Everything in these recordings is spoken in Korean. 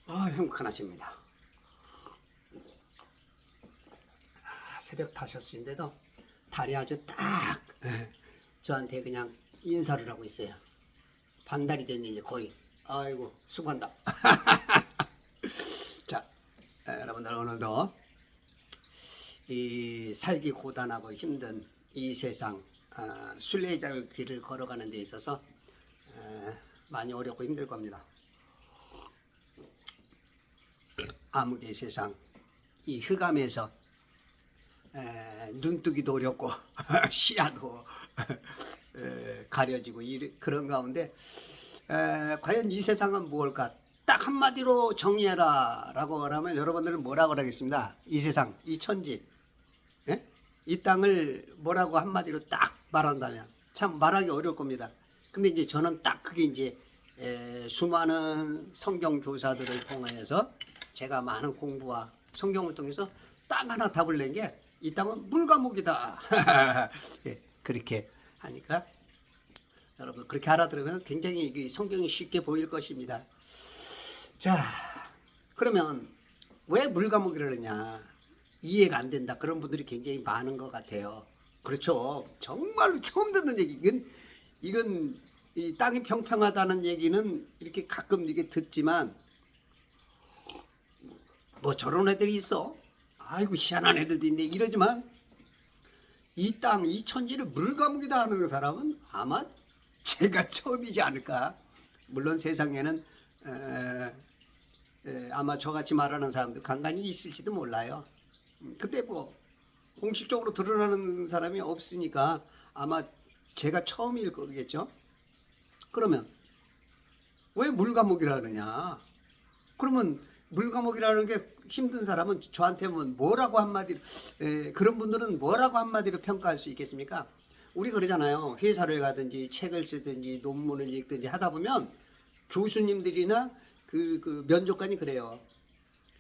행복한 아침입니다. 새벽 5시인데도 달이 아주 딱 저한테 그냥 인사를 하고 있어요. 반달이 됐네 이제 거의. 아이고 수고한다. 자, 여러분들 오늘도 이 살기 고단하고 힘든 이 세상 순례자의 길을 걸어가는 데 있어서 많이 어렵고 힘들 겁니다. 암흑의 세상, 이 흑암에서 눈뜨기도 어렵고 시야도 가려지고 그런 가운데 과연 이 세상은 무엇일까? 딱 한마디로 정리해라 라고 하면 여러분들은 뭐라고 하겠습니다. 이 세상, 이 천지, 이 땅을 뭐라고 한마디로 딱 말한다면 참 말하기 어려울 겁니다. 근데 이제 저는 딱 그게 이제 수많은 성경 교사들을 통해서 제가 많은 공부와 성경을 통해서 딱 하나 답을 낸 게 이 땅은 물과목이다. 그렇게 하니까 여러분 그렇게 알아들으면 굉장히 성경이 쉽게 보일 것입니다. 자, 그러면 왜 물과목이라 그러냐 이해가 안 된다 그런 분들이 굉장히 많은 것 같아요. 그렇죠. 정말로 처음 듣는 얘기. 이건 이 땅이 평평하다는 얘기는 이렇게 가끔 이게 듣지만 뭐 저런 애들이 있어. 아이고 희한한 애들도 있네 이러지만 이 땅, 이 천지를 물과목이다 하는 사람은 아마 제가 처음이지 않을까. 물론 세상에는 아마 저같이 말하는 사람도 간간히 있을지도 몰라요. 근데 뭐 공식적으로 드러나는 사람이 없으니까 아마 제가 처음일 거겠죠. 그러면 왜 물과목이라 그러냐. 그러면 물과목이라는 게 힘든 사람은 저한테 뭐라고 한마디로 그런 분들은 뭐라고 한마디로 평가할 수 있겠습니까? 우리 그러잖아요. 회사를 가든지 책을 쓰든지 논문을 읽든지 하다 보면 교수님들이나 그 면접관이 그래요.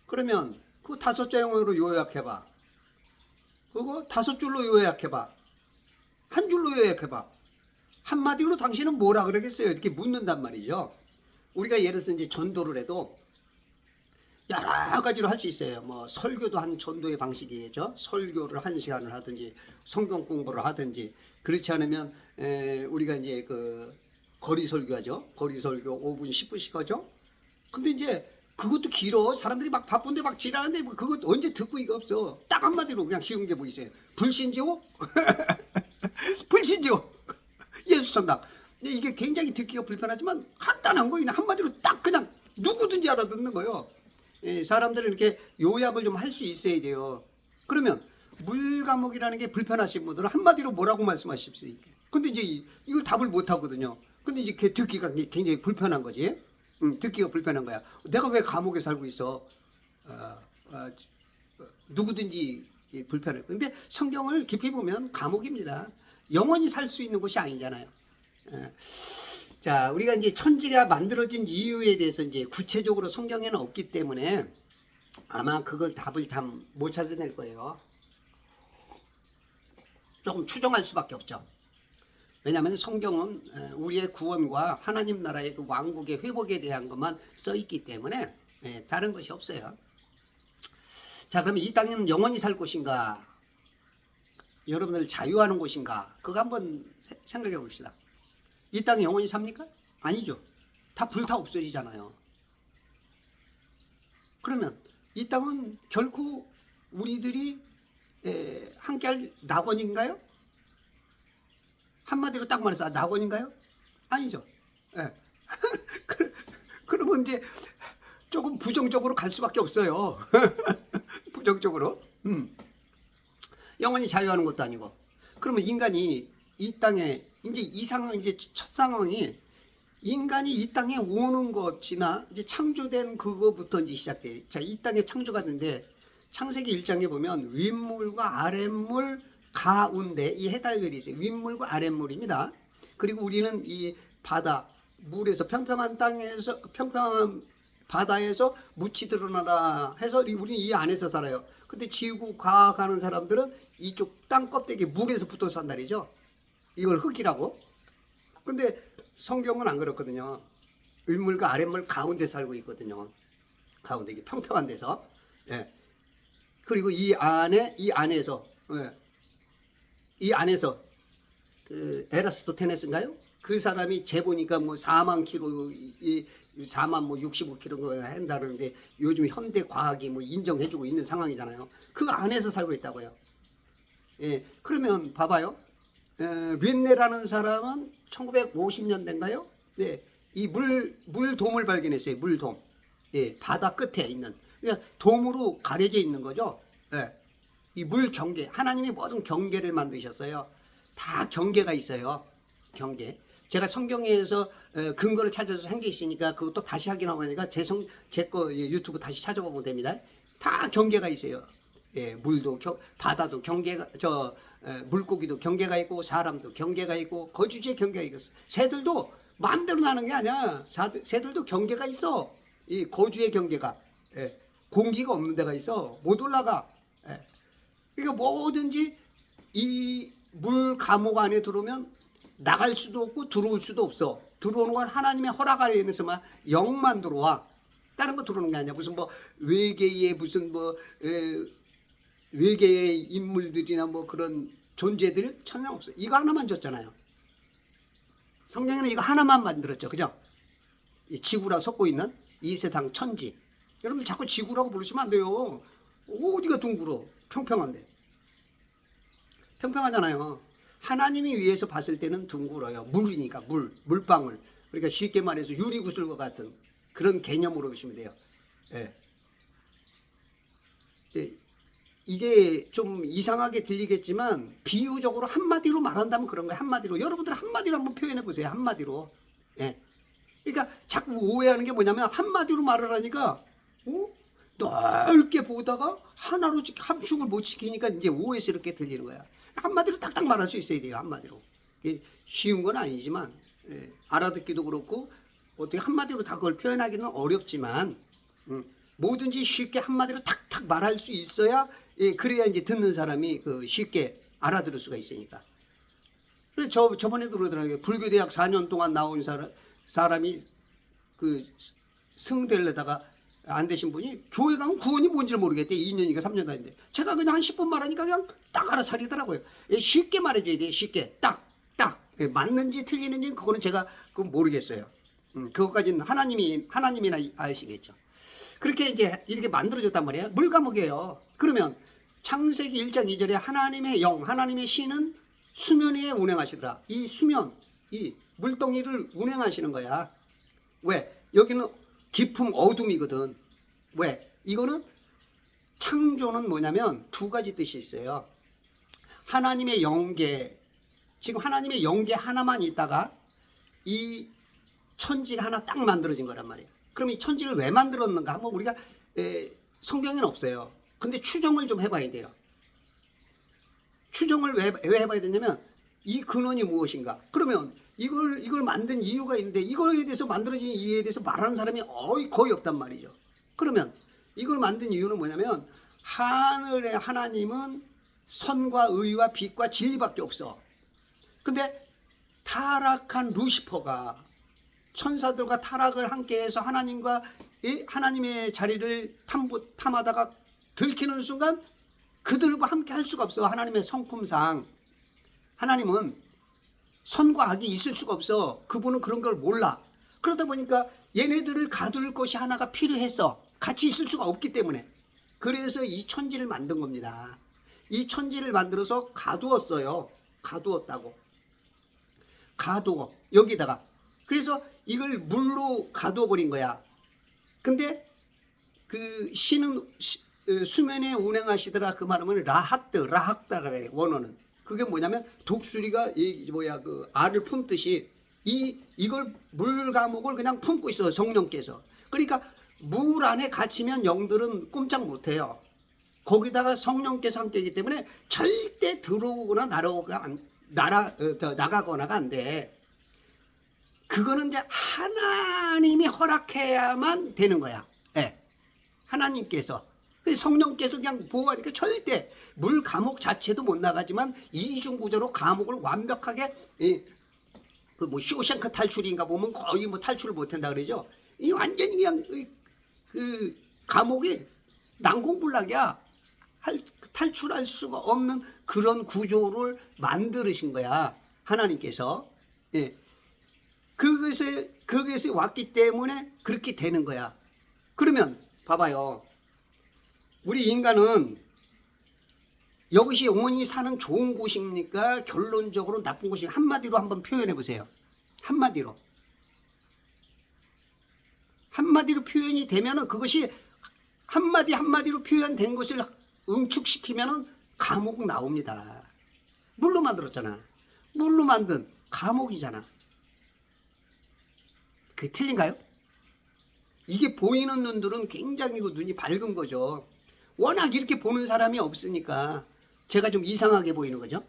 그러면 그 5자 영어로 요약해봐. 그거 5줄로 요약해봐. 한 줄로 요약해봐. 한마디로 당신은 뭐라 그러겠어요? 이렇게 묻는단 말이죠. 우리가 예를 들어서 이제 전도를 해도 여러 가지로 할 수 있어요. 뭐 설교도 한 전도의 방식이겠죠. 설교를 1시간을 하든지 성경 공부를 하든지 그렇지 않으면 우리가 이제 그 거리 설교하죠. 거리 설교 5분 10분씩 하죠. 근데 이제 그것도 길어. 사람들이 막 바쁜데 막 지랄하는데 그것 언제 듣고 이거 없어. 딱 한마디로 그냥 쉬운 게 뭐 있어요. 불신지옥? 불신지옥. 예수 천당. 근데 이게 굉장히 듣기가 불편하지만 간단한 거 그냥 한마디로 딱 그냥 누구든지 알아듣는 거예요. 사람들은 이렇게 요약을 좀 할 수 있어야 돼요. 그러면 물과목이라는 게 불편하신 분들은 한마디로 뭐라고 말씀하실 수 있게. 근데 이제 이걸 답을 못 하거든요. 근데 이제 듣기가 굉장히 불편한 거지. 듣기가 불편한 거야. 내가 왜 감옥에 살고 있어? 누구든지 불편해. 근데 성경을 깊이 보면 감옥입니다. 영원히 살 수 있는 곳이 아니잖아요. 자, 우리가 이제 천지가 만들어진 이유에 대해서 이제 구체적으로 성경에는 없기 때문에 아마 그걸 답을 참 못 찾아낼 거예요. 조금 추정할 수밖에 없죠. 왜냐하면 성경은 우리의 구원과 하나님 나라의 그 왕국의 회복에 대한 것만 써 있기 때문에 다른 것이 없어요. 자, 그러면 이 땅은 영원히 살 곳인가? 여러분들 자유하는 곳인가? 그거 한번 생각해 봅시다. 이 땅에 영원히 삽니까? 아니죠. 다 불타 없어지잖아요. 그러면 이 땅은 결코 우리들이 함께할 낙원인가요? 한마디로 딱 말해서 낙원인가요? 아니죠. 그러면 이제 조금 부정적으로 갈 수밖에 없어요. 부정적으로. 영원히 자유하는 것도 아니고. 그러면 인간이 이 땅에 이제 이 상황 이제 첫 상황이 인간이 이 땅에 오는 것이나 이제 창조된 그거부터 이제 시작돼. 자, 이 땅에 창조가 되는데 창세기 1장에 보면 윗물과 아랫물 가운데 이 해달별이 있어요. 윗물과 아랫물입니다. 그리고 우리는 이 바다 물에서 평평한 땅에서 평평한 바다에서 묻히 드러나라 해서 우리는 이 안에서 살아요. 근데 지구 과학하는 사람들은 이쪽 땅 껍데기 물에서 붙어 산다리죠. 이걸 흙이라고. 근데 성경은 안 그렇거든요. 윗물과 아랫물 가운데 살고 있거든요. 가운데 이게 평평한 데서. 예. 그리고 이 안에서 그 에라스토테네스인가요? 그 사람이 재보니까 뭐 4만 킬로, 4만 뭐 65킬로 한다는데 요즘 현대 과학이 뭐 인정해주고 있는 상황이잖아요. 그 안에서 살고 있다고요. 예, 그러면 봐봐요. 린네라는 사람은 1950년대인가요? 네, 이 물돔을 발견했어요. 물돔. 예, 바다 끝에 있는. 그러니까 돔으로 가려져 있는 거죠. 예, 이 물 경계. 하나님이 모든 경계를 만드셨어요. 다 경계가 있어요. 경계. 제가 성경에서 근거를 찾아서 한 게 있으니까 그것도 다시 확인하고 하니까 제거 유튜브 다시 찾아보면 됩니다. 다 경계가 있어요. 예, 물도 바다도 경계가 물고기도 경계가 있고 사람도 경계가 있고 거주지에 경계가 있고 새들도 마음대로 나는 게 아니야. 새들도 경계가 있어. 이 거주의 경계가. 예, 공기가 없는 데가 있어. 못 올라가. 예. 그러니까 뭐든지 이 물 감옥 안에 들어오면 나갈 수도 없고 들어올 수도 없어. 들어오는 건 하나님의 허락 아래에서만 영만 들어와. 다른 거 들어오는 게 아니야. 무슨 뭐 외계의 무슨 뭐 외계의 인물들이나 뭐 그런 존재들 전혀 없어. 이거 하나만 줬잖아요. 성경에는 이거 하나만 만들었죠. 그죠? 이 지구라 속고 있는 이 세상 천지. 여러분 자꾸 지구라고 부르시면 안 돼요. 어디가 둥글어? 평평한데. 평평하잖아요. 하나님이 위에서 봤을 때는 둥글어요. 물이니까 물방울. 그러니까 쉽게 말해서 유리구슬과 같은 그런 개념으로 보시면 돼요. 예. 예. 이게 좀 이상하게 들리겠지만 비유적으로 한마디로 말한다면 그런 거예요. 한마디로. 여러분들 한마디로 한번 표현해 보세요. 한마디로. 예. 그러니까 자꾸 오해하는 게 뭐냐면 한마디로 말을 하니까 넓게 보다가 하나로 함축을 못 시키니까 이제 오해스럽게 들리는 거야. 한마디로 딱딱 말할 수 있어야 돼요. 한마디로. 쉬운 건 아니지만 알아듣기도 그렇고 어떻게 한마디로 다 그걸 표현하기는 어렵지만 뭐든지 쉽게 한마디로 탁탁 말할 수 있어야 그래야 이제 듣는 사람이 쉽게 알아들을 수가 있으니까. 그래서 저번에도 그러더라고요. 불교대학 4년 동안 나온 사람이 그 승되려다가 안 되신 분이 교회 가면 구원이 뭔지를 모르겠대. 2년인가 3년 다닌데 제가 그냥 한 10분 말하니까 그냥 딱 알아차리더라고요. 쉽게 말해줘야 돼. 쉽게 딱 맞는지 틀리는지 그거는 제가 그건 모르겠어요. 그것까지는 하나님이나 아시겠죠. 그렇게 이제 이렇게 만들어졌단 말이에요. 물감옥이에요. 그러면 창세기 1장 2절에 하나님의 영, 하나님의 신은 수면 위에 운행하시더라. 이 수면, 이 물동이를 운행하시는 거야. 왜? 여기는 깊음 어둠이거든. 왜? 이거는 창조는 뭐냐면 두 가지 뜻이 있어요. 하나님의 영계, 지금 하나님의 영계 하나만 있다가 이 천지가 하나 딱 만들어진 거란 말이에요. 그럼 이 천지를 왜 만들었는가? 한번 우리가 성경에는 없어요. 근데 추정을 좀 해봐야 돼요. 추정을 왜 해봐야 되냐면 이 근원이 무엇인가? 그러면 이걸 만든 이유가 있는데 이거에 대해서 만들어진 이유에 대해서 말하는 사람이 거의 없단 말이죠. 그러면 이걸 만든 이유는 뭐냐면 하늘의 하나님은 선과 의와 빛과 진리밖에 없어. 근데 타락한 루시퍼가 천사들과 타락을 함께해서 하나님의 자리를 탐하다가 들키는 순간 그들과 함께 할 수가 없어. 하나님의 성품상 하나님은 선과 악이 있을 수가 없어. 그분은 그런 걸 몰라. 그러다 보니까 얘네들을 가둘 것이 하나가 필요했어. 같이 있을 수가 없기 때문에. 그래서 이 천지를 만든 겁니다. 이 천지를 만들어서 가두었어요. 가두었다고. 가두어. 여기다가. 그래서 이걸 물로 가두어 버린 거야. 근데 그 신은 수면에 운행하시더라. 그 말하면 라학다라 그래. 원어는. 그게 뭐냐면 독수리가 그 알을 품듯이 이걸 물 감옥을 그냥 품고 있어. 성령께서. 그러니까 물 안에 갇히면 영들은 꼼짝 못해요. 거기다가 성령께서 함께이기 때문에 절대 들어오거나 나가거나가 안 돼. 그거는 이제 하나님이 허락해야만 되는 거야. 네. 하나님께서. 성령께서 그냥 보호하니까 절대 물 감옥 자체도 못 나가지만 이중 구조로 감옥을 완벽하게 뭐 쇼생크 탈출인가 보면 거의 뭐 탈출을 못 한다 그러죠. 이 완전히 그냥 감옥이 난공불락이야. 탈출할 수가 없는 그런 구조를 만들으신 거야, 하나님께서. 예. 그것에 왔기 때문에 그렇게 되는 거야. 그러면 봐봐요. 우리 인간은 이것이 영원히 사는 좋은 곳입니까? 결론적으로 나쁜 곳입니까? 한마디로 한번 표현해 보세요. 한마디로 표현이 되면은 그것이 한마디로 표현된 것을 응축시키면은 감옥 나옵니다. 물로 만들었잖아. 물로 만든 감옥이잖아. 그게 틀린가요? 이게 보이는 눈들은 굉장히 눈이 밝은 거죠. 워낙 이렇게 보는 사람이 없으니까 제가 좀 이상하게 보이는 거죠.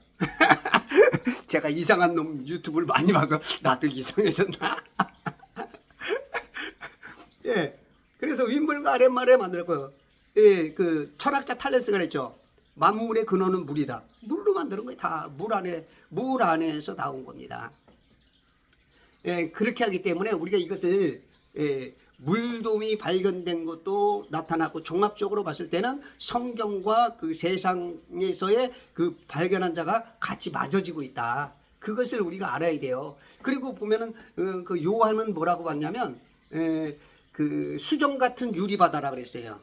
제가 이상한 놈 유튜브를 많이 봐서 나도 이상해졌나? 예. 그래서 윗물과 아랫물에 만들었고요. 예, 그 철학자 탈레스가 그랬죠. 만물의 근원은 물이다. 물로 만드는 거예요. 다 물 안에서 나온 겁니다. 예, 그렇게 하기 때문에 우리가 이것을 물돔이 발견된 것도 나타났고, 종합적으로 봤을 때는 성경과 그 세상에서의 그 발견한 자가 같이 맞아지고 있다. 그것을 우리가 알아야 돼요. 그리고 보면은 그 요한은 뭐라고 봤냐면 그 수정 같은 유리바다라 그랬어요.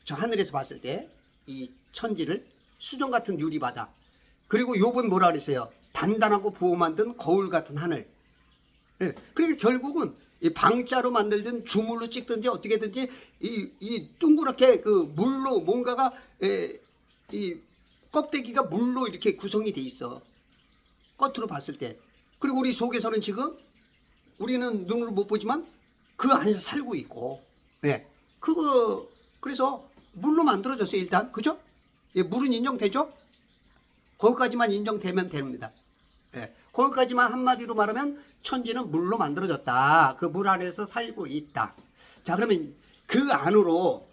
저 하늘에서 봤을 때 이 천지를 수정 같은 유리바다. 그리고 욥은 뭐라 그랬어요? 단단하고 부어 만든 거울 같은 하늘. 예. 그러니까 결국은 이 방자로 만들든 주물로 찍든지 어떻게든지 이 둥그렇게 그 물로 뭔가가 이 껍데기가 물로 이렇게 구성이 돼 있어. 겉으로 봤을 때. 그리고 우리 속에서는 지금 우리는 눈으로 못 보지만 그 안에서 살고 있고. 예. 그래서 물로 만들어졌어요, 일단. 그죠? 예, 물은 인정되죠? 거기까지만 인정되면 됩니다. 예. 거기까지만 한마디로 말하면 천지는 물로 만들어졌다. 그 물 안에서 살고 있다. 자, 그러면 그 안으로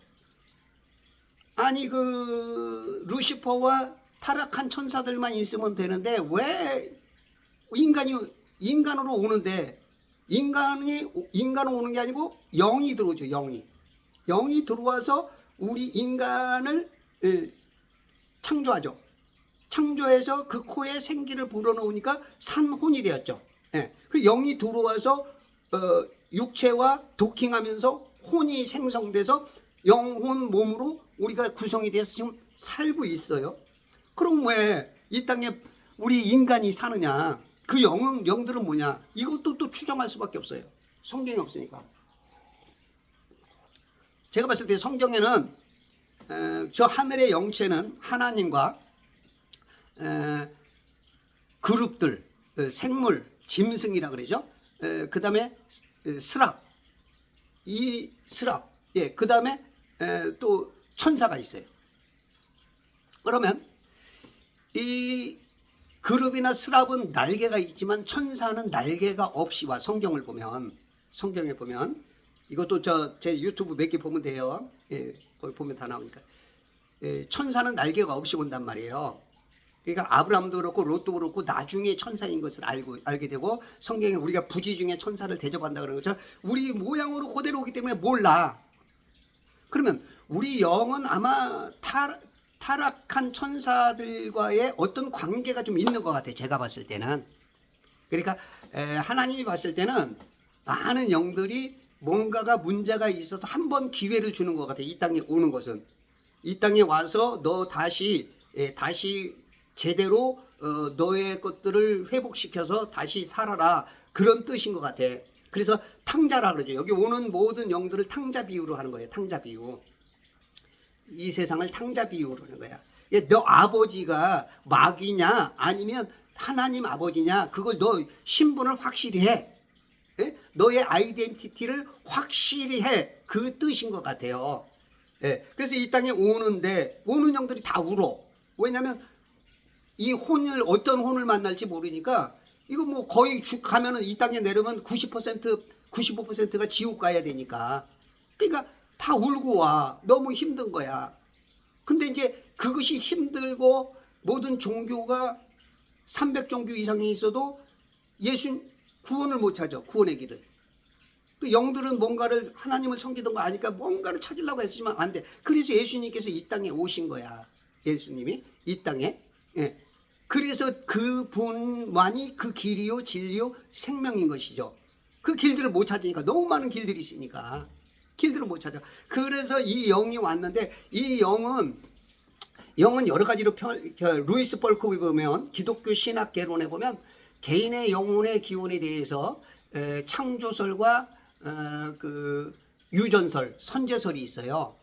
그 루시퍼와 타락한 천사들만 있으면 되는데 왜 인간으로 오는데 인간으로 오는 게 아니고 영이 들어오죠. 영이 들어와서 우리 인간을 창조하죠. 창조해서 그 코에 생기를 불어넣으니까 산혼이 되었죠. 예. 그 영이 들어와서 육체와 도킹하면서 혼이 생성돼서 영혼 몸으로 우리가 구성이 돼서 지금 살고 있어요. 그럼 왜 이 땅에 우리 인간이 사느냐? 그 영들은 뭐냐? 이것도 또 추정할 수밖에 없어요. 성경이 없으니까. 제가 봤을 때 성경에는 저 하늘의 영체는 하나님과 그룹들, 생물, 짐승이라 그러죠. 그 다음에 스랍, 예, 그 다음에 또 천사가 있어요. 그러면 이 그룹이나 스랍은 날개가 있지만 천사는 날개가 없이 와. 성경에 보면 이것도 제 유튜브 몇 개 보면 돼요. 예, 거기 보면 다 나오니까. 예, 천사는 날개가 없이 온단 말이에요. 그러니까 아브라함도 그렇고 롯도 그렇고 나중에 천사인 것을 알게 되고, 성경에 우리가 부지 중에 천사를 대접한다 그러는 것처럼 우리 모양으로 그대로 오기 때문에 몰라. 그러면 우리 영은 아마 타락한 천사들과의 어떤 관계가 좀 있는 것 같아요. 제가 봤을 때는. 그러니까 하나님이 봤을 때는 많은 영들이 뭔가가 문제가 있어서 한 번 기회를 주는 것 같아요. 이 땅에 오는 것은. 이 땅에 와서 너 다시 제대로 너의 것들을 회복시켜서 다시 살아라. 그런 뜻인 것 같아. 그래서 탕자라 그러죠. 여기 오는 모든 영들을 탕자 비유로 하는 거예요. 탕자 비유. 이 세상을 탕자 비유로 하는 거야. 너 아버지가 마귀냐 아니면 하나님 아버지냐, 그걸 너 신분을 확실히 해. 예? 너의 아이덴티티를 확실히 해. 그 뜻인 것 같아요. 예. 그래서 이 땅에 오는데 오는 영들이 다 울어. 왜냐하면 이 어떤 혼을 만날지 모르니까, 이거 뭐 거의 가면은 이 땅에 내려면 90%, 95%가 지옥 가야 되니까. 그러니까 다 울고 와. 너무 힘든 거야. 근데 이제 그것이 힘들고 모든 종교가 300종교 이상이 있어도 구원을 못 찾아. 구원의 길을. 그 영들은 뭔가를 하나님을 섬기던 거 아니까 뭔가를 찾으려고 했지만 안 돼. 그래서 예수님께서 이 땅에 오신 거야. 예수님이 이 땅에. 예. 그래서 그분만이 그 길이요 진리요 생명인 것이죠. 그 길들을 못 찾으니까 너무 많은 길들이 있으니까 길들을 못 찾아. 그래서 이 영이 왔는데 이 영은 여러 가지로 루이스 벌크에 보면 기독교 신학 개론에 보면 개인의 영혼의 기원에 대해서 창조설과 그 유전설, 선제설이 있어요.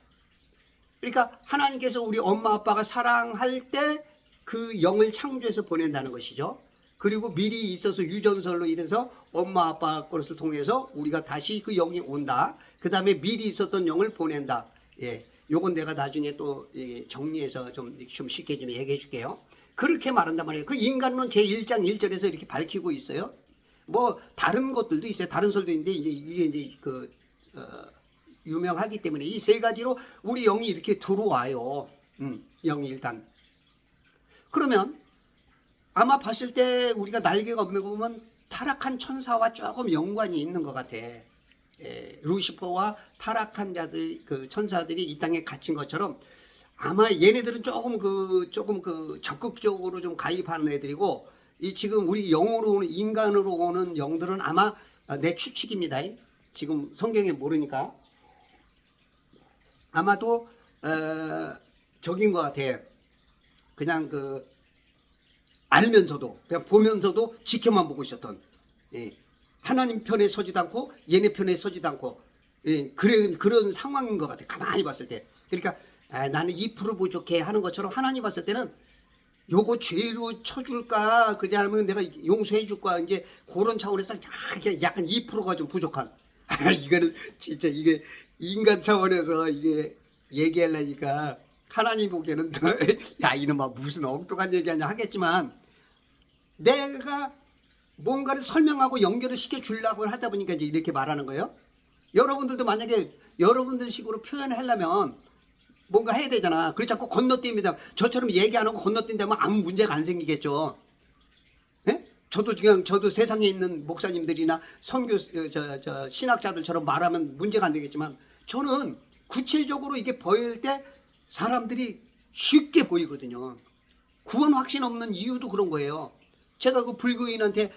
그러니까 하나님께서 우리 엄마 아빠가 사랑할 때 그 영을 창조해서 보낸다는 것이죠. 그리고 미리 있어서 유전설로 인해서 엄마 아빠 것을 통해서 우리가 다시 그 영이 온다. 그 다음에 미리 있었던 영을 보낸다. 예, 요건 내가 나중에 또 정리해서 좀 쉽게 좀 얘기해 줄게요. 그렇게 말한단 말이에요. 그 인간론 제1장 1절에서 이렇게 밝히고 있어요. 뭐 다른 것들도 있어요. 다른 설도 있는데 이게 이제 유명하기 때문에 이 세 가지로 우리 영이 이렇게 들어와요. 영이 일단. 그러면 아마 봤을 때 우리가 날개가 없는 거 보면 타락한 천사와 조금 연관이 있는 것 같아. 루시퍼와 타락한 자들, 그 천사들이 이 땅에 갇힌 것처럼 아마 얘네들은 조금 적극적으로 좀 가입하는 애들이고, 이 지금 우리 영으로 오는, 인간으로 오는 영들은 아마 내 추측입니다. 지금 성경에 모르니까. 아마도, 적인 것 같아. 그냥 알면서도, 그냥 보면서도 지켜만 보고 있었던, 하나님 편에 서지도 않고, 얘네 편에 서지도 않고, 그런 상황인 것 같아. 가만히 봤을 때. 그러니까, 나는 2% 부족해 하는 것처럼 하나님 봤을 때는 요거 죄로 쳐줄까, 그지 않으면 내가 용서해 줄까, 이제 그런 차원에서 약간 2%가 좀 부족한. 이거는 진짜 이게 인간 차원에서 이게 얘기하려니까 하나님 보기에는 야 이놈아 무슨 엉뚱한 얘기하냐 하겠지만, 내가 뭔가를 설명하고 연결을 시켜주려고 하다 보니까 이제 이렇게 말하는 거예요. 여러분들도 만약에 여러분들 식으로 표현하려면 뭔가 해야 되잖아. 그렇지 않고 건너뛰입니다. 저처럼 얘기 안 하고 건너뛴다면 아무 문제가 안 생기겠죠. 예? 저도 세상에 있는 목사님들이나 선교 신학자들처럼 말하면 문제가 안 되겠지만, 저는 구체적으로 이게 보일 때 사람들이 쉽게 보이거든요. 구원 확신 없는 이유도 그런 거예요. 제가 그 불교인한테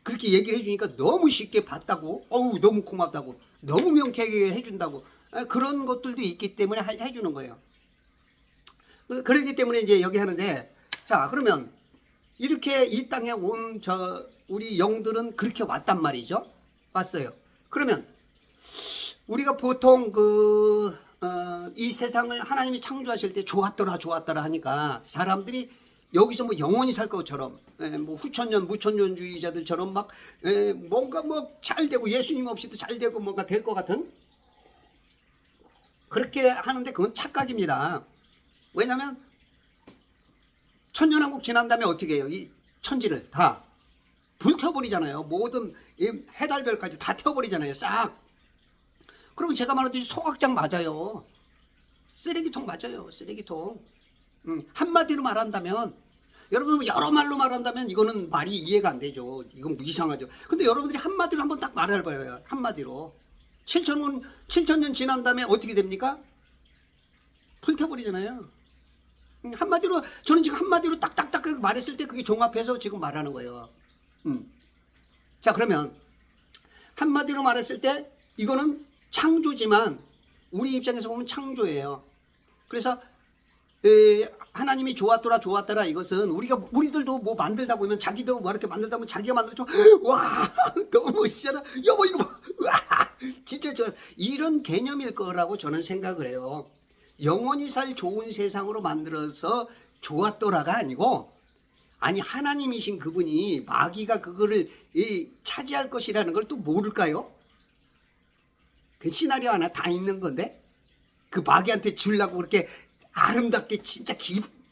그렇게 얘기를 해주니까 너무 쉽게 봤다고, 어우 너무 고맙다고, 너무 명쾌하게 해준다고, 그런 것들도 있기 때문에 해주는 거예요. 그렇기 때문에 이제 여기 하는데, 자 그러면 이렇게 이 땅에 온 우리 영들은 그렇게 왔단 말이죠. 왔어요. 그러면 우리가 보통 이 세상을 하나님이 창조하실 때 좋았더라 하니까 사람들이 여기서 뭐 영원히 살 것처럼, 뭐 후천년 무천년주의자들처럼 막 뭔가 뭐 잘 되고 예수님 없이도 잘 되고 뭔가 될 것 같은, 그렇게 하는데 그건 착각입니다. 왜냐하면 천년왕국 지난 다음에 어떻게 해요? 이 천지를 다 불태워버리잖아요. 모든 해달별까지 다 태워버리잖아요. 싹. 그러면 제가 말하듯이 소각장 맞아요. 쓰레기통 맞아요. 쓰레기통. 한마디로 말한다면, 여러분 여러 말로 말한다면 이거는 말이 이해가 안 되죠. 이건 이상하죠. 근데 여러분들이 한마디로 한번 딱 말해봐요. 한마디로 7천년 지난 다음에 어떻게 됩니까? 불태워버리잖아요. 한마디로, 저는 지금 한마디로 딱딱딱 말했을 때 그게 종합해서 지금 말하는 거예요. 자 그러면 한마디로 말했을 때 이거는 창조지만 우리 입장에서 보면 창조예요. 그래서 하나님이 좋았더라 이것은 우리들도 뭐 만들다 보면, 자기도 뭐 이렇게 만들다 보면 자기가 만들었지만 와 너무 멋있잖아, 여보 이거 봐, 와 진짜 이런 개념일 거라고 저는 생각을 해요. 영원히 살 좋은 세상으로 만들어서 좋았더라가 아니고, 아니 하나님이신 그분이 마귀가 그거를 차지할 것이라는 걸 또 모를까요? 그 시나리오 하나 다 있는 건데, 그 마귀한테 주려고 그렇게 아름답게 진짜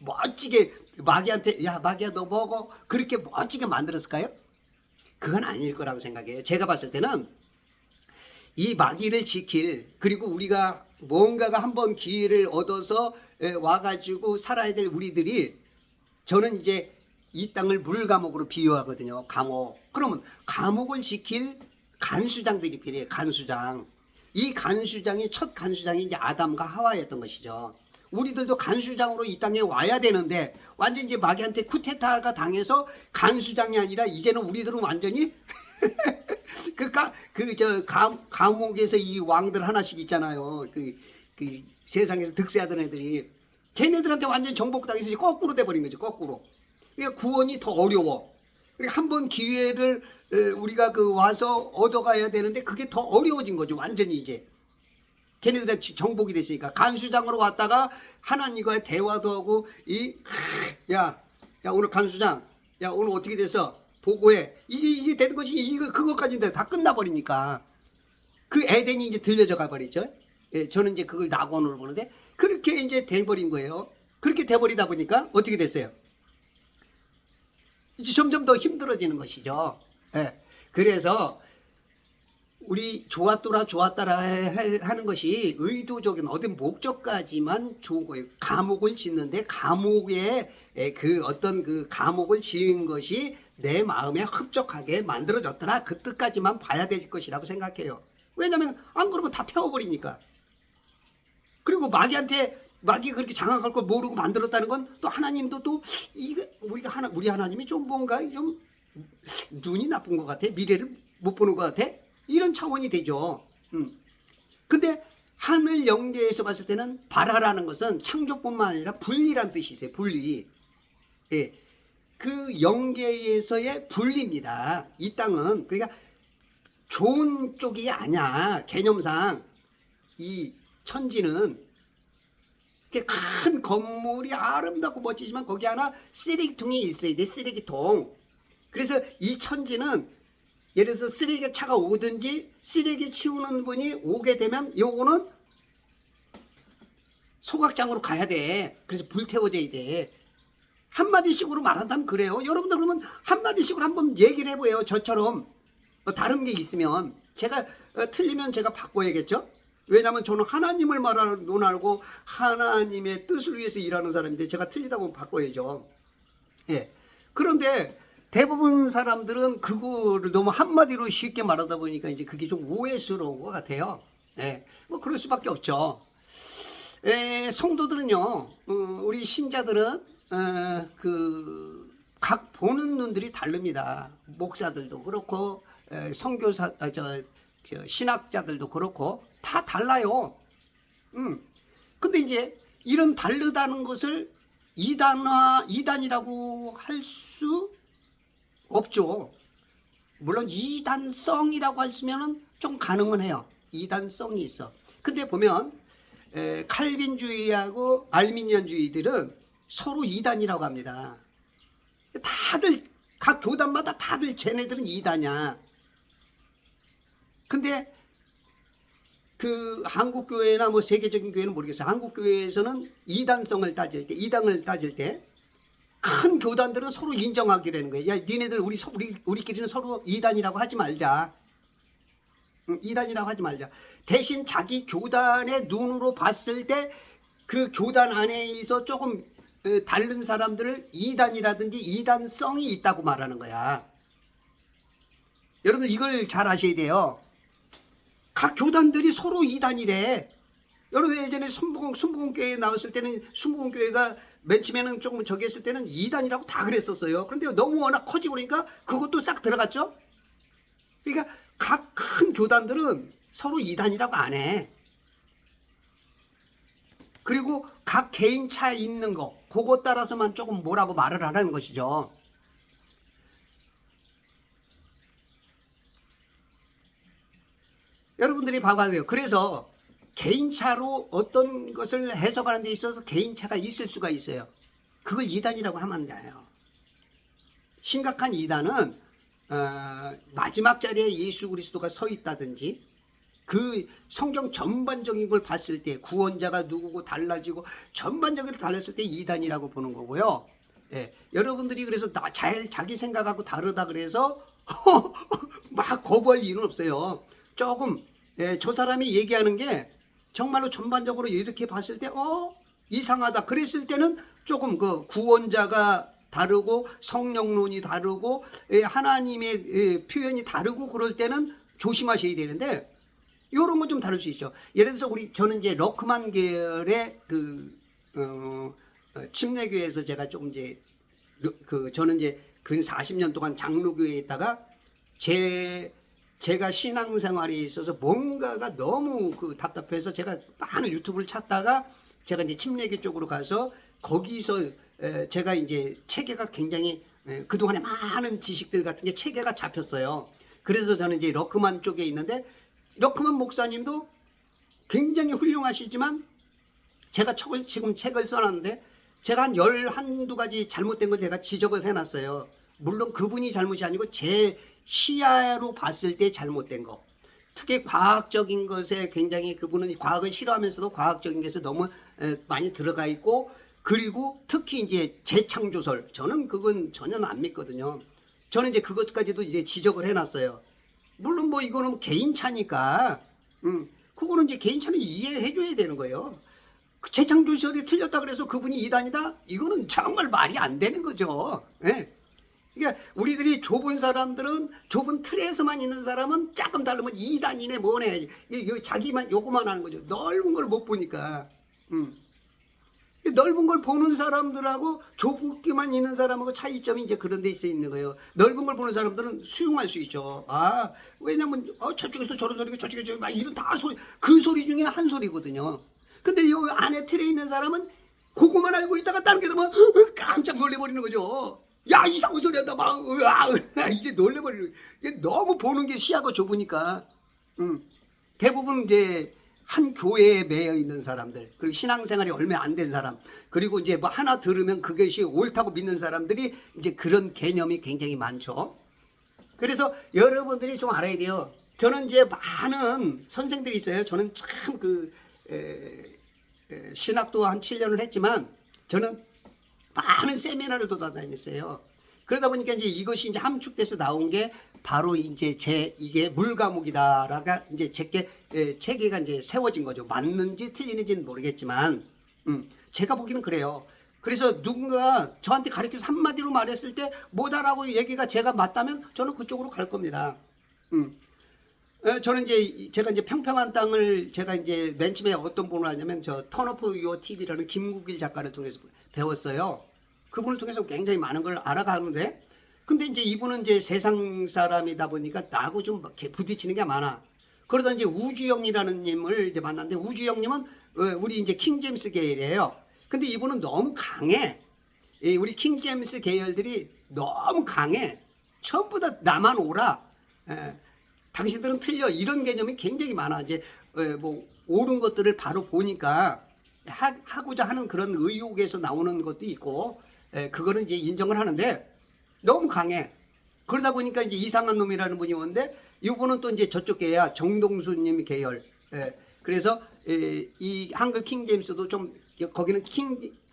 멋지게 마귀한테, 야 마귀야 너 먹어, 그렇게 멋지게 만들었을까요? 그건 아닐 거라고 생각해요. 제가 봤을 때는 이 마귀를 지킬, 그리고 우리가 뭔가가 한번 기회를 얻어서 와가지고 살아야 될 우리들이, 저는 이제 이 땅을 물감옥으로 비유하거든요. 감옥. 그러면 감옥을 지킬 간수장들이 필요해요. 간수장. 이 간수장이 첫 간수장이 이제 아담과 하와였던 것이죠. 우리들도 간수장으로 이 땅에 와야 되는데 완전 이제 마귀한테 쿠데타가 당해서 간수장이 아니라 이제는 우리들은 완전히 감옥에서 이 왕들 하나씩 있잖아요. 그 세상에서 득세하던 애들이 걔네들한테 완전 정복당해서 이제 거꾸로 돼버린 거죠. 거꾸로. 그러니까 구원이 더 어려워. 그러니까 한 번 기회를 우리가 와서 얻어가야 되는데 그게 더 어려워진 거죠. 완전히 이제. 걔네들한테 정복이 됐으니까. 간수장으로 왔다가 하나님과의 대화도 하고, 야, 오늘 간수장, 야, 오늘 어떻게 됐어? 보고해. 이게 되는 것이, 그것까지인데 다 끝나버리니까. 그 에덴이 이제 들려져 가버리죠. 예, 저는 이제 그걸 낙원으로 보는데, 그렇게 이제 돼버린 거예요. 그렇게 돼버리다 보니까 어떻게 됐어요? 이제 점점 더 힘들어지는 것이죠. 예. 그래서, 우리 좋았더라 하는 것이 의도적인 어떤 목적까지만 좋은 거예요. 감옥을 짓는데 감옥에 그 감옥을 지은 것이 내 마음에 흡족하게 만들어졌더라. 그 뜻까지만 봐야 될 것이라고 생각해요. 왜냐하면 안 그러면 다 태워버리니까. 그리고 마귀가 그렇게 장악할 걸 모르고 만들었다는 건 또 하나님도 또 우리 하나님이 좀 뭔가 좀 눈이 나쁜 것 같아. 미래를 못 보는 것 같아. 이런 차원이 되죠. 근데 하늘 영계에서 봤을 때는 발화라는 것은 창조뿐만 아니라 분리란 뜻이 있어요. 분리. 예. 그 영계에서의 분리입니다. 이 땅은 그러니까 좋은 쪽이 아니야. 개념상 이 천지는 이렇게 큰 건물이 아름답고 멋지지만 거기 하나 쓰레기통이 있어야 돼. 쓰레기통. 그래서 이 천지는 예를 들어서 쓰레기차가 오든지 쓰레기 치우는 분이 오게 되면 요거는 소각장으로 가야 돼. 그래서 불태워져야 돼. 한마디씩으로 말한다면 그래요. 여러분들 그러면 한마디씩으로 한번 얘기를 해보세요. 저처럼 다른 게 있으면 제가 틀리면 제가 바꿔야겠죠. 왜냐하면 저는 하나님을 말하는 눈 알고 하나님의 뜻을 위해서 일하는 사람인데 제가 틀리다 보면 바꿔야죠. 예. 그런데 대부분 사람들은 그거를 너무 한마디로 쉽게 말하다 보니까 이제 그게 좀 오해스러운 것 같아요. 예. 뭐 그럴 수밖에 없죠. 성도들은요, 우리 신자들은 각 보는 눈들이 다릅니다. 목사들도 그렇고 선교사, 신학자들도 그렇고 다 달라요. 근데 이제 이런 다르다는 것을 이단이라고 할 수 없죠. 물론 이단성이라고 했으면 좀 가능은 해요. 이단성이 있어. 근데 보면 칼빈주의하고 알미니안주의들은 서로 이단이라고 합니다. 다들 각 교단마다 다들 쟤네들은 이단이야. 근데 그 한국교회나 뭐 세계적인 교회는 모르겠어요. 한국교회에서는 이단성을 따질 때, 이단을 따질 때 큰 교단들은 서로 인정하기라는 거예요. 야, 니네들 우리끼리는 서로 이단이라고 하지 말자. 이단이라고 하지 말자. 대신 자기 교단의 눈으로 봤을 때 그 교단 안에서 조금 다른 사람들을 이단이라든지 이단성이 있다고 말하는 거야. 여러분 이걸 잘 아셔야 돼요. 각 교단들이 서로 이단이래. 여러분 예전에 순복음교회에 나왔을 때는 순복음교회가 맨 처음에는 조금 저기 했을 때는 이단이라고 다 그랬었어요. 그런데 너무 워낙 커지고 그러니까 그것도 싹 들어갔죠. 그러니까 각 큰 교단들은 서로 이단이라고 안 해. 그리고 각 개인차 있는 거 그거 따라서만 조금 뭐라고 말을 하라는 것이죠. 여러분들이 봐봐요. 그래서 개인차로 어떤 것을 해석하는 데 있어서 개인차가 있을 수가 있어요. 그걸 이단이라고 하면 안 돼요. 심각한 이단은 마지막 자리에 예수 그리스도가 서 있다든지 그 성경 전반적인 걸 봤을 때 구원자가 누구고 달라지고 전반적으로 달랐을 때 이단이라고 보는 거고요. 예, 여러분들이 그래서 자기 생각하고 다르다 그래서 막 거부할 이유는 없어요. 조금 저 사람이 얘기하는 게 정말로 전반적으로 이렇게 봤을 때 이상하다 그랬을 때는 조금 그 구원자가 다르고 성령론이 다르고 하나님의 표현이 다르고 그럴 때는 조심하셔야 되는데 이런 건 좀 다를 수 있죠. 예를 들어서 저는 이제 러크만 계열의 침례교회에서 제가 좀 이제 저는 이제 근 40년 동안 장로교회에 있다가 제가 신앙생활에 있어서 뭔가가 너무 답답해서 제가 많은 유튜브를 찾다가 제가 이제 침례교 쪽으로 가서 거기서 제가 이제 체계가 굉장히 그동안에 많은 지식들 같은 게 체계가 잡혔어요. 그래서 저는 이제 러크만 쪽에 있는데 러크만 목사님도 굉장히 훌륭하시지만 제가 지금 책을 써놨는데 제가 한 11~12가지 잘못된 걸 제가 지적을 해놨어요. 물론 그분이 잘못이 아니고 제 시야로 봤을 때 잘못된 거. 특히 과학적인 것에 굉장히 그분은 과학을 싫어하면서도 과학적인 것에 너무 많이 들어가 있고 그리고 특히 이제 재창조설. 저는 그건 전혀 안 믿거든요. 저는 이제 그것까지도 이제 지적을 해놨어요. 물론 뭐 이거는 개인차니까, 그거는 이제 개인차는 이해해 줘야 되는 거예요. 재창조설이 틀렸다 그래서 그분이 이단이다? 이거는 정말 말이 안 되는 거죠. 예. 그러니까 우리들이 좁은 사람들은 좁은 틀에서만 있는 사람은 조금 다르면 이단이네 뭐네 자기만 요거만 하는 거죠. 넓은 걸 못 보니까. 넓은 걸 보는 사람들하고 좁기만 있는 사람하고 차이점이 이제 그런 데 있는 거예요. 넓은 걸 보는 사람들은 수용할 수 있죠. 왜냐면 저쪽에서 저런 소리가 저쪽에서 막 이런 다 소리, 그 소리 중에 한 소리거든요. 근데 이 안에 틀에 있는 사람은 그거만 알고 있다가 다른 게 되면 깜짝 놀래버리는 거죠. 야, 이상한 소리 한다 막 이제 놀래버리는. 이게 너무 보는 게 시야가 좁으니까. 대부분 이제 한 교회에 매여 있는 사람들, 그리고 신앙생활이 얼마 안 된 사람, 그리고 이제 뭐 하나 들으면 그것이 옳다고 믿는 사람들이 이제 그런 개념이 굉장히 많죠. 그래서 여러분들이 좀 알아야 돼요. 저는 이제 많은 선생들이 있어요. 저는 참 신학도 한 7년을 했지만 저는 많은 세미나를 돌아다녔어요. 그러다 보니까 이제 이것이 이제 함축돼서 나온 게 바로 이제 이게 물과목이다라가 이제 체계가 이제 세워진 거죠. 맞는지 틀리는지는 모르겠지만, 제가 보기는 그래요. 그래서 누군가 저한테 가르쳐서 한마디로 말했을 때 뭐다라고 얘기가 제가 맞다면 저는 그쪽으로 갈 겁니다. 저는 제가 이제 평평한 땅을 제가 이제 맨 처음에 어떤 분을 하냐면 저 턴오프 유어 TV라는 김국일 작가를 통해서 배웠어요. 그분을 통해서 굉장히 많은 걸 알아가는데, 근데 이제 이분은 이제 세상 사람이다 보니까 나하고 좀 부딪히는 게 많아. 그러다 이제 우주영이라는 님을 이제 만났는데, 우주영님은 우리 이제 킹제임스 계열이에요. 근데 이분은 너무 강해. 우리 킹제임스 계열들이 너무 강해. 전부 다 나만 오라. 당신들은 틀려. 이런 개념이 굉장히 많아. 이제 뭐 옳은 것들을 바로 보니까 하고자 하는 그런 의욕에서 나오는 것도 있고, 그거는 이제 인정을 하는데 너무 강해. 그러다 보니까 이제 이상한 놈이라는 분이 오는데, 이분은 또 이제 저쪽 계야 정동수님 계열. 그래서 이 한글 킹제임스도 좀 거기는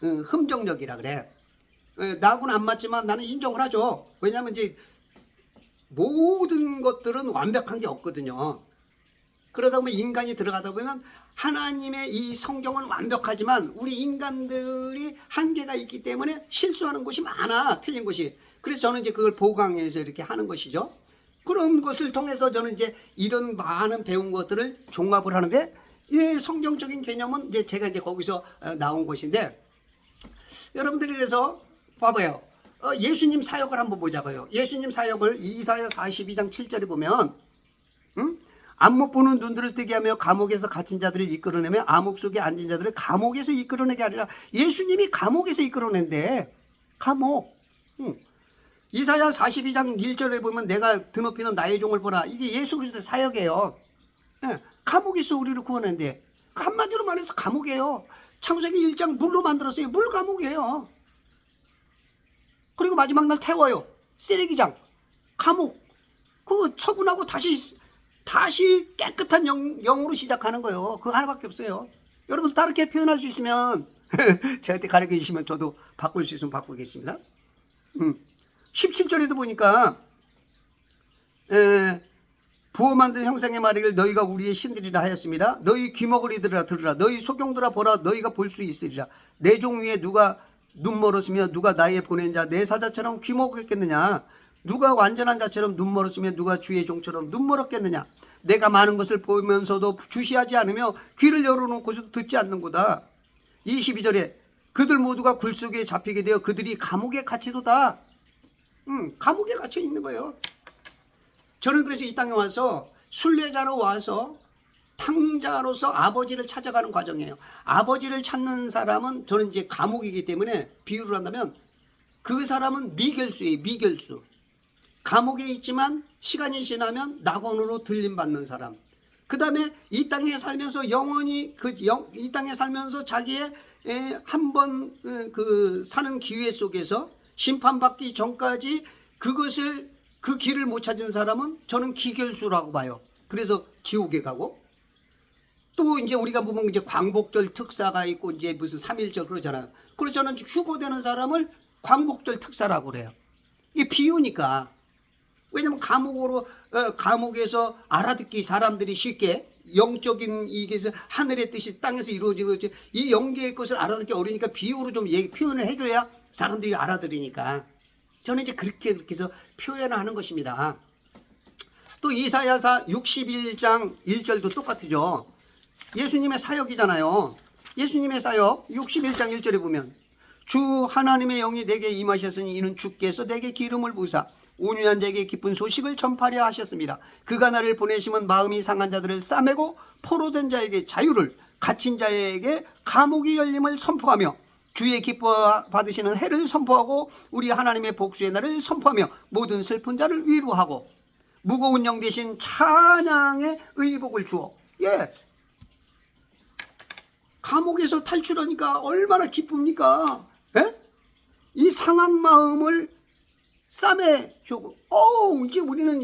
흠정력이라 그래. 나하고는 안 맞지만 나는 인정을 하죠. 왜냐하면 이제 모든 것들은 완벽한 게 없거든요. 그러다 보면 인간이 들어가다 보면 하나님의 이 성경은 완벽하지만 우리 인간들이 한계가 있기 때문에 실수하는 것이 많아. 틀린 것이. 그래서 저는 이제 그걸 보강해서 이렇게 하는 것이죠. 그런 것을 통해서 저는 이제 이런 많은 배운 것들을 종합을 하는데, 이 성경적인 개념은 이제 제가 이제 거기서 나온 것인데, 여러분들이 그래서 봐봐요. 예수님 사역을 한번 보자고요. 예수님 사역을 이사야 42장 7절에 보면, 안못 보는 눈들을 뜨게 하며 감옥에서 갇힌 자들을 이끌어내며 암흑 속에 앉은 자들을 감옥에서 이끌어내게 하리라. 예수님이 감옥에서 이끌어낸대. 감옥. 이사야 42장 1절에 보면 내가 드높이는 나의 종을 보라. 이게 예수 그리스도의 사역이에요. 감옥에서 우리를 구원했는데, 한마디로 말해서 감옥이에요. 창세기 1장 물로 만들었어요. 물 감옥이에요. 그리고 마지막 날 태워요. 쓰레기장, 감옥. 그거 처분하고 다시 깨끗한 영으로 시작하는 거예요. 그거 하나밖에 없어요. 여러분 다르게 표현할 수 있으면 저한테 가르쳐 주시면 저도 바꿀 수 있으면 바꾸겠습니다. 17절에도 보니까 부어 만든 형상의 말이를 너희가 우리의 신들이라 하였습니다. 너희 귀머거리들아 들으라. 너희 소경들아 보라. 너희가 볼 수 있으리라. 내 종 위에 누가 눈멀었으며 누가 나의 보낸 자 내 사자처럼 귀머겠느냐. 누가 완전한 자처럼 눈멀었으며 누가 주의 종처럼 눈멀었겠느냐. 내가 많은 것을 보면서도 주시하지 않으며 귀를 열어놓고서도 듣지 않는구나. 22절에 그들 모두가 굴 속에 잡히게 되어 그들이 감옥에 갇히도다. 감옥에 갇혀 있는 거예요. 저는 그래서 이 땅에 와서 순례자로 와서 탕자로서 아버지를 찾아가는 과정이에요. 아버지를 찾는 사람은 저는 이제 감옥이기 때문에 비유를 한다면 그 사람은 미결수예요. 미결수. 감옥에 있지만 시간이 지나면 낙원으로 들림받는 사람. 그 다음에 이 땅에 살면서 영원히 이 땅에 살면서 자기의 한번 그 사는 기회 속에서 심판받기 전까지 그 길을 못 찾은 사람은 저는 기결수라고 봐요. 그래서 지옥에 가고, 또 이제 우리가 보면 이제 광복절 특사가 있고 이제 무슨 3.1절 그러잖아요. 그래서 저는 휴거되는 사람을 광복절 특사라고 그래요. 이게 비유니까. 왜냐면 감옥에서 알아듣기 사람들이 쉽게 영적인 이게서 하늘의 뜻이 땅에서 이루어지고 이 영계의 것을 알아듣기 어려우니까 비유로 좀 표현을 해줘야 사람들이 알아들으니까 저는 이제 그렇게 해서 표현을 하는 것입니다. 또 이사야서 61장 1절도 똑같죠. 예수님의 사역이잖아요. 예수님의 사역 61장 1절에 보면 주 하나님의 영이 내게 임하셨으니 이는 주께서 내게 기름을 부으사 온유한 자에게 기쁜 소식을 전파하려 하셨습니다. 그가 나를 보내시면 마음이 상한 자들을 싸매고 포로된 자에게 자유를, 갇힌 자에게 감옥이 열림을 선포하며 주의 기뻐 받으시는 해를 선포하고 우리 하나님의 복수의 날을 선포하며 모든 슬픈 자를 위로하고 무거운 영 대신 찬양의 의복을 주어. 감옥에서 탈출하니까 얼마나 기쁩니까? 이 상한 마음을 싸매주고, 이제 우리는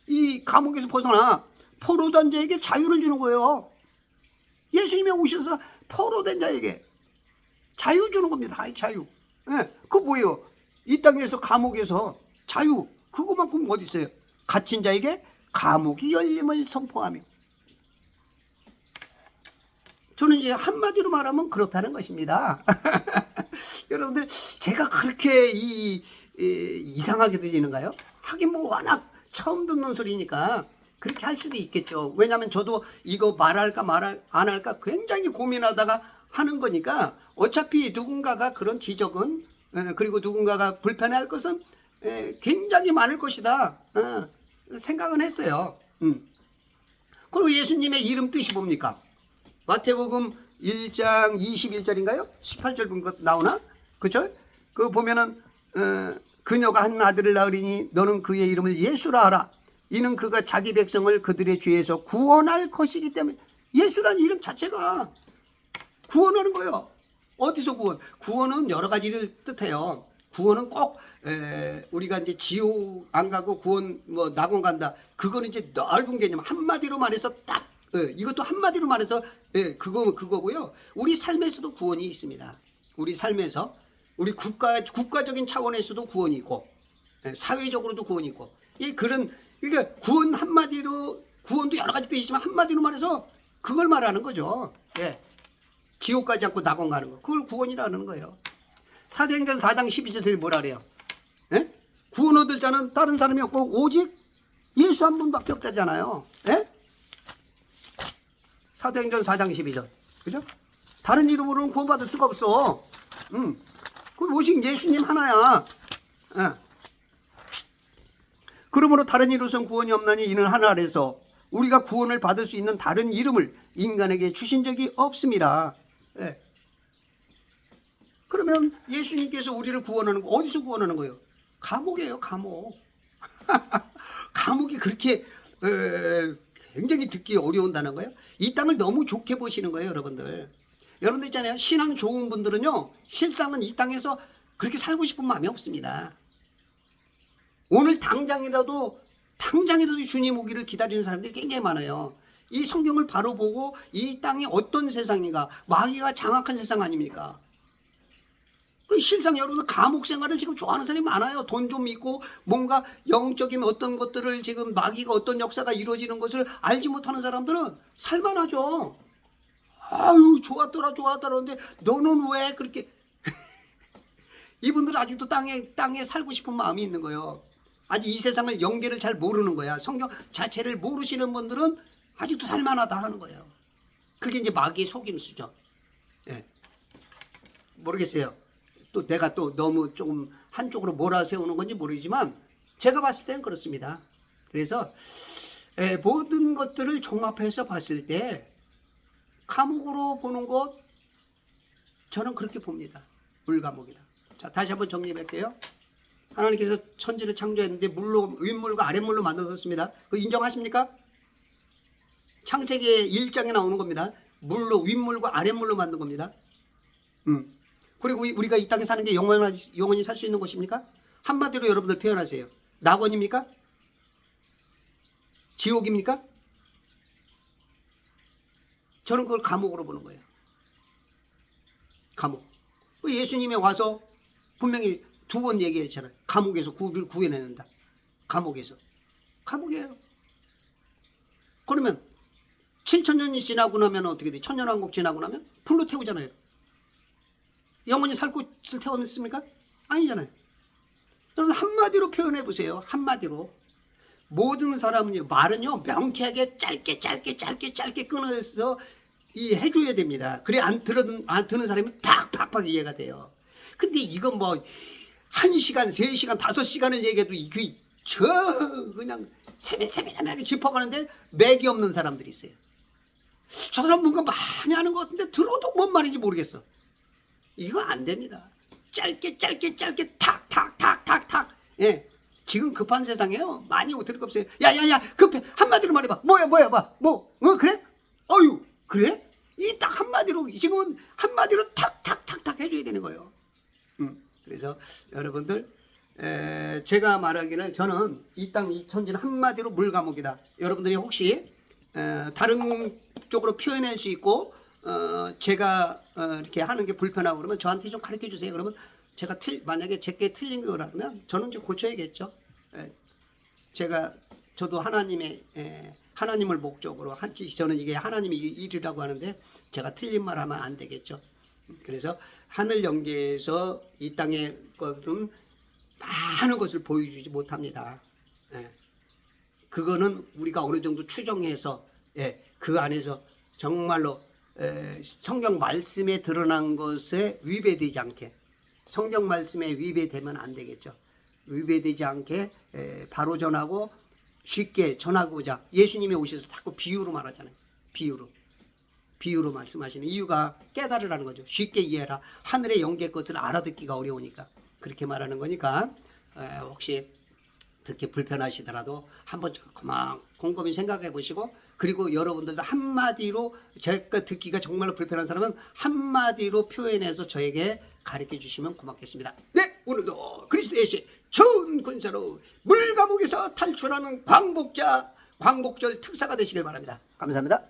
이 감옥에서 벗어나 포로된 자에게 자유를 주는 거예요. 예수님이 오셔서 포로된 자에게 자유 주는 겁니다. 자유. 그거 뭐예요? 이 땅에서 감옥에서 자유. 그거만큼 어디 있어요? 갇힌 자에게 감옥이 열림을 선포하며. 저는 이제 한마디로 말하면 그렇다는 것입니다. 여러분들, 제가 그렇게 이상하게 들리는가요? 하긴 뭐 워낙 처음 듣는 소리니까 그렇게 할 수도 있겠죠. 왜냐하면 저도 이거 말할까 안 할까 굉장히 고민하다가 하는 거니까 어차피 누군가가 그런 지적은 그리고 누군가가 불편해할 것은 굉장히 많을 것이다 생각은 했어요. 그리고 예수님의 이름 뜻이 뭡니까? 마태복음 1장 21절인가요? 18절 본 것 나오나? 그렇죠? 그거 보면은 그녀가 한 아들을 낳으리니 너는 그의 이름을 예수라 하라. 이는 그가 자기 백성을 그들의 죄에서 구원할 것이기 때문에. 예수라는 이름 자체가 구원하는 거예요. 어디서 구원? 구원은 여러 가지를 뜻해요. 구원은 꼭 우리가 이제 지옥 안 가고 구원 뭐 낙원 간다. 그거는 이제 넓은 개념. 한마디로 말해서 딱 이것도 한마디로 말해서 그거고요. 우리 삶에서도 구원이 있습니다. 우리 삶에서 우리 국가적인 차원에서도 구원이 있고 사회적으로도 구원이 있고 그러니까 구원 한마디로 구원도 여러 가지 뜻이지만 한마디로 말해서 그걸 말하는 거죠. 지옥 가지 않고 낙원 가는 거. 그걸 구원이라는 거예요. 사도행전 4장 12절에 뭐라 그래요? 구원 얻을 자는 다른 사람이 없고 오직 예수 한 분밖에 없다잖아요. 사도행전 4장 12절. 그죠? 다른 이름으로는 구원받을 수가 없어. 그 오직 예수님 하나야. 그러므로 다른 이로선 구원이 없나니 이는 하나 아래서 우리가 구원을 받을 수 있는 다른 이름을 인간에게 주신 적이 없습니다. 그러면 예수님께서 우리를 구원하는 거 어디서 구원하는 거예요? 감옥이에요. 감옥. 감옥이 그렇게 굉장히 듣기 어려운다는 거예요. 이 땅을 너무 좋게 보시는 거예요. 여러분들 있잖아요. 신앙 좋은 분들은요 실상은 이 땅에서 그렇게 살고 싶은 마음이 없습니다. 오늘 당장이라도 주님 오기를 기다리는 사람들이 굉장히 많아요. 이 성경을 바로 보고 이 땅이 어떤 세상인가, 마귀가 장악한 세상 아닙니까? 실상 여러분들 감옥 생활을 지금 좋아하는 사람이 많아요. 돈 좀 있고 뭔가 영적인 어떤 것들을 지금 마귀가 어떤 역사가 이루어지는 것을 알지 못하는 사람들은 살만하죠. 아유 좋았더라 하는데 너는 왜 그렇게 이분들은 아직도 땅에 살고 싶은 마음이 있는 거예요. 아직 이 세상을 연계를 잘 모르는 거야. 성경 자체를 모르시는 분들은 아직도 살만하다 하는 거예요. 그게 이제 마귀의 속임수죠. 예. 모르겠어요. 또 내가 또 너무 조금 한쪽으로 몰아세우는 건지 모르지만 제가 봤을 때는 그렇습니다. 그래서 모든 것들을 종합해서 봤을 때 감옥으로 보는 것 저는 그렇게 봅니다. 물감옥이다. 자, 다시 한번 정리할게요. 하나님께서 천지를 창조했는데 물로 윗물과 아랫물로 만들었습니다. 그거 인정하십니까? 창세기 1장에 나오는 겁니다. 물로 윗물과 아랫물로 만든 겁니다. 그리고 우리가 이 땅에 사는 게 영원히 살 수 있는 곳입니까? 한마디로 여러분들 표현하세요. 낙원입니까? 지옥입니까? 저는 그걸 감옥으로 보는 거예요. 감옥. 예수님이 와서 분명히 2번 얘기했잖아요. 감옥에서 구해낸다. 감옥에서. 감옥이에요. 그러면 7,000년이 지나고 나면 어떻게 돼? 천년왕국 지나고 나면 불로 태우잖아요. 영원히 살 곳을 태웠습니까? 아니잖아요. 여러분 한마디로 표현해 보세요. 한마디로. 모든 사람은 말은요 명쾌하게 짧게 끊어서 해줘야 됩니다. 그래 안 듣는 사람이 팍팍팍 이해가 돼요. 근데 이건 뭐 1시간, 3시간, 5시간을 얘기해도 그냥 세밀하게 짚어가는데 맥이 없는 사람들이 있어요. 저 사람 뭔가 많이 하는 것 같은데 들어도 뭔 말인지 모르겠어. 이거 안 됩니다. 짧게 탁. 예. 지금 급한 세상에요. 많이 들을 거 없어요. 야야야 급해. 한마디로 말해봐. 뭐야 그래? 어유 그래? 이 딱 한마디로 지금은 한마디로 탁 해줘야 되는 거예요. 그래서 여러분들 제가 말하기는 저는 이 땅 이 천지는 한마디로 물감옥이다. 여러분들이 혹시 다른 쪽으로 표현할 수 있고 제가 이렇게 하는 게 불편하고 그러면 저한테 좀 가르쳐 주세요. 그러면 제가 만약에 제게 틀린 거라면 저는 좀 고쳐야겠죠. 저도 하나님을 목적으로 저는 이게 하나님의 일이라고 하는데 제가 틀린 말 하면 안 되겠죠. 그래서 하늘 연계에서 이 땅의 것은 많은 것을 보여주지 못합니다. 그거는 우리가 어느 정도 추정해서 그 안에서 정말로 성경 말씀에 드러난 것에 위배되지 않게 성경 말씀에 위배되면 안 되겠죠. 위배되지 않게 바로 전하고 쉽게 전하고자 예수님이 오셔서 자꾸 비유로 말하잖아요. 비유로 말씀하시는 이유가 깨달으라는 거죠. 쉽게 이해해라. 하늘의 영계 것을 알아듣기가 어려우니까 그렇게 말하는 거니까 혹시 듣기 불편하시더라도 한번 곰곰이 생각해 보시고 그리고 여러분들도 한마디로 제가 듣기가 정말로 불편한 사람은 한마디로 표현해서 저에게 가르쳐 주시면 고맙겠습니다. 네, 오늘도 그리스도 예수의 좋은 군사로 물감옥에서 탈출하는 광복절 특사가 되시길 바랍니다. 감사합니다.